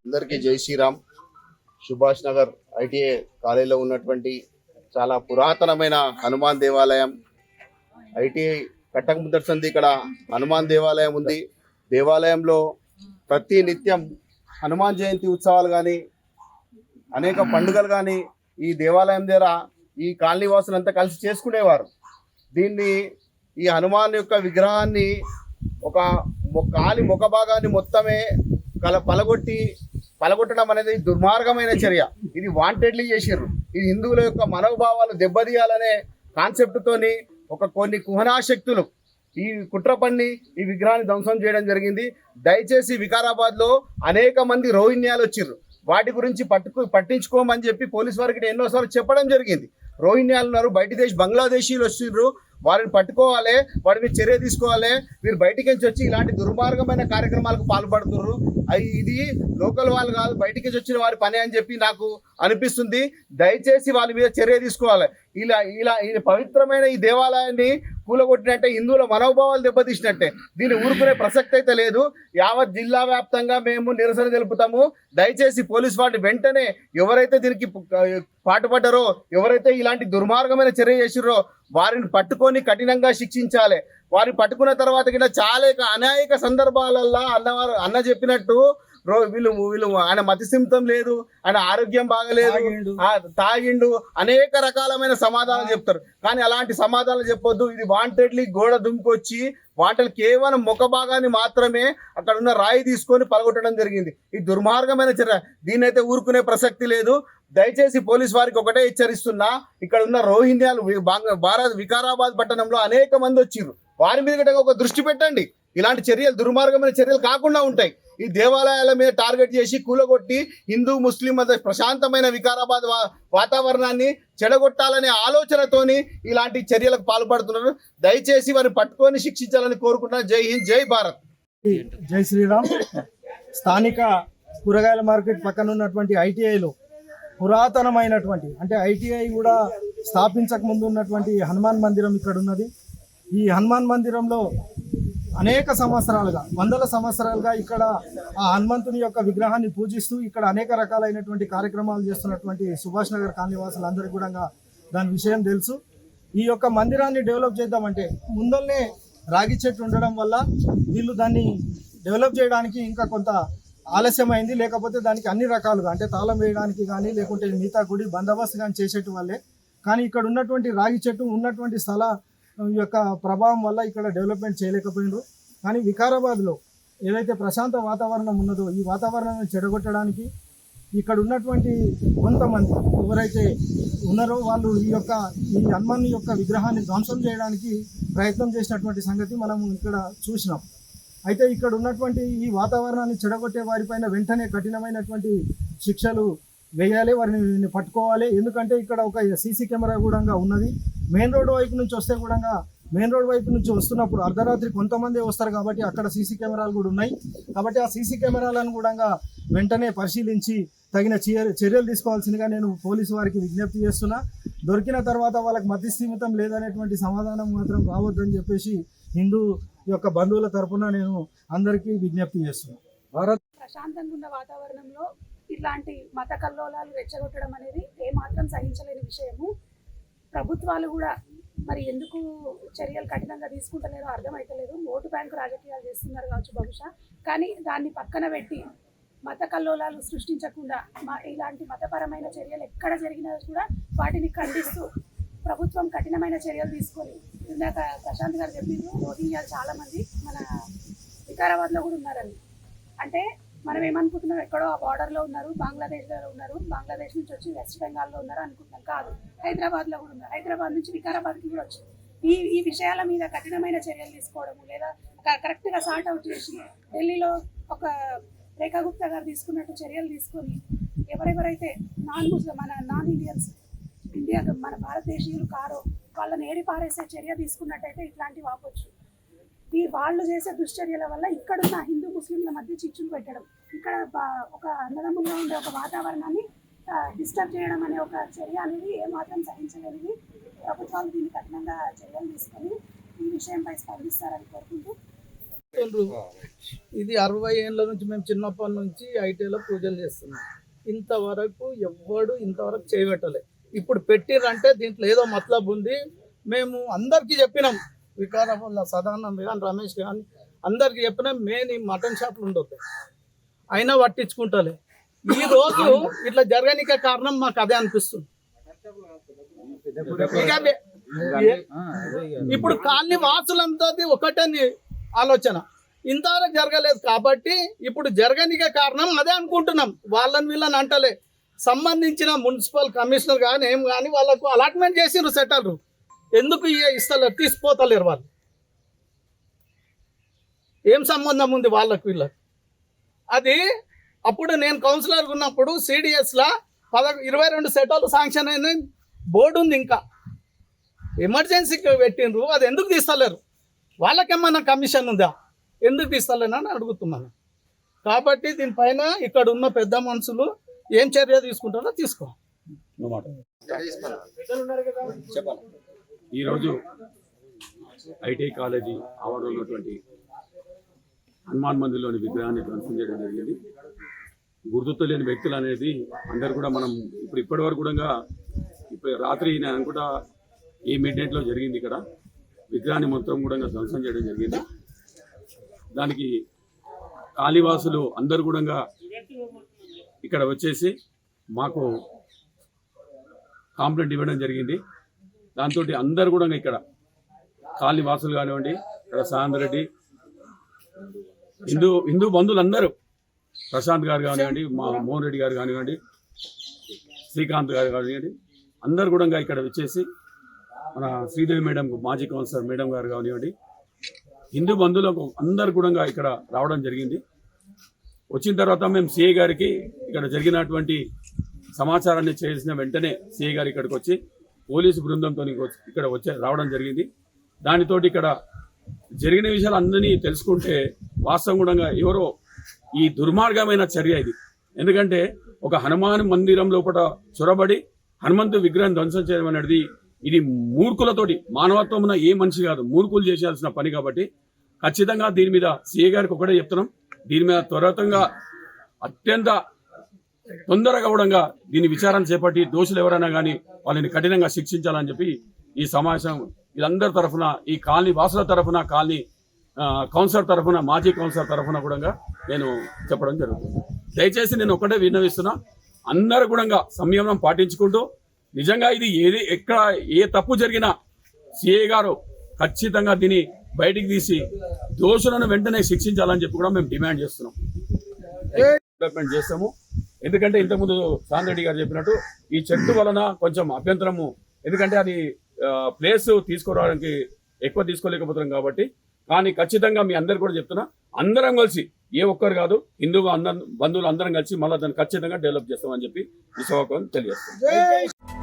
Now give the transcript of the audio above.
అందరికీ జై శ్రీరామ్. సుభాష్ నగర్ ఐటీఐ కాలేజీలో ఉన్నటువంటి చాలా పురాతనమైన హనుమాన్ దేవాలయం. ఐటీఐ కట్టక ముందర సంది ఇక్కడ హనుమాన్ దేవాలయం ఉంది. దేవాలయంలో ప్రతి నిత్యం హనుమాన్ జయంతి ఉత్సవాలు కానీ అనేక పండుగలు కానీ ఈ దేవాలయం దగ్గర ఈ కాలనీ వాసులంతా కలిసి చేసుకునేవారు. దీన్ని ఈ హనుమాన్ యొక్క విగ్రహాన్ని ఒక కాలి ముఖ భాగాన్ని మొత్తమే పలగొట్టడం అనేది దుర్మార్గమైన చర్య. ఇది వాంటెడ్లీ చేసిర్రు. ఇది హిందువుల యొక్క మనోభావాలు దెబ్బతీయాలనే కాన్సెప్ట్తోని కొన్ని కుహనాశక్తులు ఈ కుట్ర పన్ని ఈ విగ్రహాన్ని ధ్వంసం చేయడం జరిగింది. దయచేసి వికారాబాద్లో అనేక మంది రోహింగ్యాలు వచ్చిర్రు. వాటి గురించి పట్టించుకోమని చెప్పి పోలీస్ వారికి ఎన్నోసార్లు చెప్పడం జరిగింది. రోహింగ్యాలు ఉన్నారు, బయట బంగ్లాదేశీలు వచ్చిర్రు, వారిని పట్టుకోవాలి, వారి మీద చర్య తీసుకోవాలి. మీరు బయటికి నుంచి వచ్చి ఇలాంటి దుర్మార్గమైన కార్యక్రమాలకు పాల్పడుతున్నారు. ఇది లోకల్ వాళ్ళు కాదు, బయటికి వచ్చిన వారి పని అని చెప్పి నాకు అనిపిస్తుంది. దయచేసి వాళ్ళ మీద చర్య తీసుకోవాలి. ఈ పవిత్రమైన ఈ దేవాలయాన్ని కూలగొట్టినట్టే హిందువుల మనోభావాలు దెబ్బతీసినట్టే. దీన్ని ఊరుకునే ప్రసక్తి అయితే లేదు. యావత్ జిల్లా వ్యాప్తంగా మేము నిరసన తెలుపుతాము. దయచేసి పోలీస్ వారిని వెంటనే ఎవరైతే దీనికి పాటుపడ్డారో, ఎవరైతే ఇలాంటి దుర్మార్గమైన చర్య చేసిర్రో వారిని పట్టుకొని కఠినంగా శిక్షించాలి. వారిని పట్టుకున్న తర్వాత కింద చాలా అనేక సందర్భాలల్లో అన్న చెప్పినట్టు వీళ్ళు ఆయన మతిస్థిమితం లేదు, ఆయన ఆరోగ్యం బాగలేదు, తాగిండు, అనేక రకాలమైన సమాధానాలు చెప్తారు. కానీ అలాంటి సమాధానాలు చెప్పొద్దు. ఇది వాంటెడ్లీ గోడ దుంకొచ్చి వాటిని కేవలం ముఖ భాగాన్ని మాత్రమే అక్కడ ఉన్న రాయి తీసుకొని పలగొట్టడం జరిగింది. ఈ దుర్మార్గమైన చర్య. దీన్నైతే ఊరుకునే ప్రసక్తి లేదు. దయచేసి పోలీస్ వారికి ఒకటే హెచ్చరిస్తున్నా, ఇక్కడ ఉన్న రోహింగ్యాలు వికారాబాద్ పట్టణంలో అనేక మంది వచ్చిర్రు. వారి మీద ఒక దృష్టి పెట్టండి. ఇలాంటి చర్యలు దుర్మార్గమైన చర్యలు కాకుండా ఉంటాయి. ఈ దేవాలయాల మీద టార్గెట్ చేసి కూలగొట్టి హిందూ ముస్లిం మధ్య ప్రశాంతమైన వికారాబాద్ వాతావరణాన్ని చెడగొట్టాలనే ఆలోచనతోని ఇలాంటి చర్యలకు పాల్పడుతున్నారు. దయచేసి వారిని పట్టుకొని శిక్షించాలని కోరుకుంటున్నారు. జై హింద్, జై భారత్. జై శ్రీరామ్. స్థానిక కూరగాయల మార్కెట్ పక్కన ఉన్నటువంటి ఐటీఐలో పురాతనమైనటువంటి, అంటే ఐటీఐ కూడా స్థాపించక ముందు ఉన్నటువంటి హనుమాన్ మందిరం ఇక్కడ ఉన్నది. ఈ హనుమాన్ మందిరంలో అనేక సంవత్సరాలుగా, వందల సంవత్సరాలుగా ఇక్కడ ఆ హనుమంతుని యొక్క విగ్రహాన్ని పూజిస్తూ ఇక్కడ అనేక రకాలైనటువంటి కార్యక్రమాలు చేస్తున్నటువంటి సుభాష్ నగర్ కాలనీవాసులందరికీ కూడా దాని విషయం తెలుసు. ఈ యొక్క మందిరాన్ని డెవలప్ చేద్దామంటే ముందల్నే రాగి చెట్టు ఉండడం వల్ల వీళ్ళు దాన్ని డెవలప్ చేయడానికి ఇంకా కొంత ఆలస్యమైంది. లేకపోతే దానికి అన్ని రకాలుగా, అంటే తాళం వేయడానికి కానీ లేకుంటే మిగతా గుడి బందోబస్తు కానీ చేసేటి వల్లే. కానీ ఇక్కడ ఉన్నటువంటి రాగి చెట్టు ఉన్నటువంటి స్థల యొక్క ప్రభావం వల్ల ఇక్కడ డెవలప్మెంట్ చేయలేకపోయినారు. కానీ వికారాబాద్లో ఏదైతే ప్రశాంత వాతావరణం ఉన్నదో ఈ వాతావరణాన్ని చెడగొట్టడానికి ఇక్కడ ఉన్నటువంటి కొంతమంది ఎవరైతే ఉన్నారో వాళ్ళు ఈ హనుమాన్ యొక్క విగ్రహాన్ని ధ్వంసం చేయడానికి ప్రయత్నం చేసినటువంటి సంగతి మనం ఇక్కడ చూసినాం. అయితే ఇక్కడ ఉన్నటువంటి ఈ వాతావరణాన్ని చెడగొట్టే వారిపైన వెంటనే కఠినమైనటువంటి శిక్షలు వేయాలి, వారిని పట్టుకోవాలి. ఎందుకంటే ఇక్కడ ఒక సీసీ కెమెరా కూడా ఉన్నది. మెయిన్ రోడ్ వైపు నుంచి వస్తే కూడా, మెయిన్ రోడ్ వైపు నుంచి వస్తున్నప్పుడు అర్ధరాత్రి కొంతమంది వస్తారు కాబట్టి అక్కడ సీసీ కెమెరాలు కూడా ఉన్నాయి. కాబట్టి ఆ సీసీ కెమెరాలను కూడా వెంటనే పరిశీలించి తగిన చర్యలు తీసుకోవాల్సిందిగా నేను పోలీసు వారికి విజ్ఞప్తి చేస్తున్నా. దొరికిన తర్వాత వాళ్ళకి మతిస్థిమితం లేదనేటువంటి సమాధానం మాత్రం రావద్దని చెప్పేసి హిందూ యొక్క బంధువుల తరపున నేను అందరికీ విజ్ఞప్తి చేస్తున్నాను. ప్రశాంతంగా ఉన్న వాతావరణంలో ఇట్లాంటి మత కల్లోలాలు రెచ్చగొట్టడం అనేది ఏమాత్రం సహించలేని విషయము. ప్రభుత్వాలు కూడా మరి ఎందుకు చర్యలు కఠినంగా తీసుకుంటలేరో అర్థమైతలేదు. ఓటు బ్యాంకు రాజకీయాలు చేస్తున్నారు కావచ్చు బహుశా. కానీ దాన్ని పక్కన పెట్టి మత కల్లోలాలు సృష్టించకుండా ఇలాంటి మతపరమైన చర్యలు ఎక్కడ జరిగినా కూడా వాటిని ఖండిస్తూ ప్రభుత్వం కఠినమైన చర్యలు తీసుకొని, ఇందాక ప్రశాంత్ గారు చెప్పిండ్రు రోహింగ్యాలు చాలామంది మన వికారాబాద్లో కూడా ఉన్నారని. అంటే మనం ఏమనుకుంటున్నాం, ఎక్కడో ఆ బార్డర్లో ఉన్నారు, బంగ్లాదేశ్లో ఉన్నారు, బంగ్లాదేశ్ నుంచి వచ్చి వెస్ట్ బెంగాల్లో ఉన్నారు అనుకుంటున్నాం. కాదు, హైదరాబాద్లో కూడా ఉన్నారు. హైదరాబాద్ నుంచి వికారాబాద్కి కూడా వచ్చారు. ఈ విషయాల మీద కఠినమైన చర్యలు తీసుకోవడము, లేదా కరెక్ట్గా సార్ట్ అవుట్ చేసి ఢిల్లీలో ఒక రేఖా గుప్తా గారు తీసుకున్నట్టు చర్యలు తీసుకొని ఎవరెవరైతే నాన్ ఇండియన్స్ మన భారతదేశీయులు కారో వాళ్ళని ఏరి పారేసే చర్య తీసుకున్నట్టయితే ఇట్లాంటివి ఆపొచ్చు. వాళ్ళు చేసే దుశ్చర్యల వల్ల ఇక్కడున్న హిందూ ముస్లింల మధ్య చిచ్చులు పెట్టడం, ఇక్కడ ఒక అన్నదమ్ముల్లో ఉండే ఒక వాతావరణాన్ని డిస్టర్బ్ చేయడం అనే ఒక చర్య అనేది ఏమాత్రం సహించలేనిది. ప్రభుత్వాలు దీన్ని కఠినంగా చర్యలు తీసుకొని ఈ విషయంపై స్పందిస్తారని కోరుకుంటూ చెప్తుండ్రు. ఇది 60 ఏళ్ళ నుంచి మేము చిన్నప్పటి నుంచి ఐటీలో పూజలు చేస్తున్నాం. ఇంతవరకు ఎవ్వడు ఇంతవరకు చేయబెట్టలే. ఇప్పుడు పెట్టిరంటే దీంట్లో ఏదో మతలబ్ ఉంది. మేము అందరికీ చెప్పినాం, వికారాబాద్లో సదానంద్ కానీ రమేష్ కానీ అందరికీ చెప్పినాం, మెయిన్ ఈ మటన్ షాపులు ఉండొద్దు, అయినా పట్టించుకుంటలే. ఈ రోజు ఇట్లా జరగనికే కారణం మాకు అదే అనిపిస్తుంది. ఇప్పుడు కాలనీ వాసులంతా ఒకటే ఆలోచన, ఇంతవరకు జరగలేదు కాబట్టి ఇప్పుడు జరగనికే కారణం అదే అనుకుంటున్నాం. వాళ్ళని వీళ్ళని అంటలే, సంబంధించిన మున్సిపల్ కమిషనర్ కానీ ఏం కానీ వాళ్ళకు అలాట్మెంట్ చేసిండ్రు సెటర్లు, ఎందుకు ఇస్తలేరు, తీసిపోతలేరు వాళ్ళు. ఏం సంబంధం ఉంది వాళ్ళకు వీళ్ళకి? అది అప్పుడు నేను కౌన్సిలర్గా ఉన్నప్పుడు సిడిఎస్లో 22 సెటాలు శాంక్షన్ అయిన బోర్డు ఉంది, ఇంకా ఎమర్జెన్సీకి పెట్టిండ్రు, అది ఎందుకు తీస్తలేరు? వాళ్ళకేమన్నా కమిషన్ ఉందా? ఎందుకు తీస్తలేనని అడుగుతున్నాను. కాబట్టి దీనిపైన ఇక్కడ ఉన్న పెద్ద మనుషులు ఏం చర్య తీసుకుంటారో తీసుకో. ఈరోజు ఐటీఐ కాలేజీ ఆవరణలో ఉన్నటువంటి హనుమాన్ మందిర్లోని విగ్రహాన్ని ధ్వంసం చేయడం జరిగింది. గుర్తుతో లేని వ్యక్తులు అనేది అందరు కూడా మనం ఇప్పటి వరకు కూడా ఇప్పుడు రాత్రి నేను అనుకుంటా ఈ మిడ్నైట్లో జరిగింది. ఇక్కడ విగ్రహాన్ని మొత్తం కూడా ధ్వంసం చేయడం జరిగింది. దానికి కాళీవాసులు అందరు కూడా ఇక్కడ వచ్చేసి మాకు కాంప్లైంట్ ఇవ్వడం జరిగింది. దాంతో అందరు కూడా ఇక్కడ కాళీవాసులు కానివ్వండి, ఇక్కడ సాంద్ రెడ్డి, హిందూ బంధువులు అందరూ, ప్రశాంత్ గారు కానివ్వండి, మా మోహన్ రెడ్డి గారు కానివ్వండి, శ్రీకాంత్ గారు కానివ్వండి, అందరు కూడా ఇక్కడ వచ్చేసి మన శ్రీదేవి మేడం, మాజీ కౌన్సిలర్ మేడం గారు కానివ్వండి, హిందూ బంధువులకు అందరు కూడా ఇక్కడ రావడం జరిగింది. వచ్చిన తర్వాత మేము సిఐ గారికి ఇక్కడ జరిగినటువంటి సమాచారాన్ని చేసిన వెంటనే సిఐ గారు ఇక్కడికి వచ్చి పోలీసు బృందంతో ఇక్కడ రావడం జరిగింది. దానితోటి ఇక్కడ జరిగిన విషయాలు అందరినీ తెలుసుకుంటే వాస్తవం కూడా ఎవరో ఈ దుర్మార్గమైన చర్య ఇది. ఎందుకంటే ఒక హనుమాన్ మందిరం లోపల చొరబడి హనుమంతు విగ్రహం ధ్వంసం చేయడం అనేది ఇది మూర్ఖులతోటి, మానవత్వం ఉన్న ఏ మనిషి కాదు, మూర్ఖులు చేయాల్సిన పని. కాబట్టి ఖచ్చితంగా దీని మీద సిఐ గారికి ఒకటే చెప్తున్నాం, దీని మీద త్వరితంగా అత్యంత తొందరగా కూడా దీని విచారణ చేపట్టి దోషులు ఎవరైనా కానీ వాళ్ళని కఠినంగా శిక్షించాలని చెప్పి ఈ సమావేశం వీళ్ళందరి తరఫున, ఈ కాలనీ వాసుల తరఫున, కాలనీ కౌన్సిలర్ తరఫున, మాజీ కౌన్సిలర్ తరఫున కూడా నేను చెప్పడం జరుగుతుంది. దయచేసి నేను ఒకటే విన్నవిస్తున్నా, అందరూ కూడా సంయమనం పాటించుకుంటూ, నిజంగా ఇది ఎక్కడ ఏ తప్పు జరిగినా సిఐ గారు ఖచ్చితంగా దీన్ని బయటికి తీసి దోషులను వెంటనే శిక్షించాలని చెప్పి కూడా మేము డిమాండ్ చేస్తున్నాం, డెవలప్మెంట్ చేస్తాము. ఎందుకంటే ఇంతకుముందు సాంద్ రెడ్డి గారు చెప్పినట్టు ఈ చెట్టు వలన కొంచెం అభ్యంతరము, ఎందుకంటే అది ప్లేస్ తీసుకోవడానికి ఎక్కువ తీసుకోలేకపోతున్నాం కాబట్టి. కానీ ఖచ్చితంగా మీ అందరు కూడా చెప్తున్నా, అందరం కలిసి, ఏ ఒక్కరు కాదు, హిందూ బంధువులు అందరం కలిసి మళ్ళీ దాన్ని ఖచ్చితంగా డెవలప్ చేస్తామని చెప్పి ఈ సభకు తెలియజేస్తాం.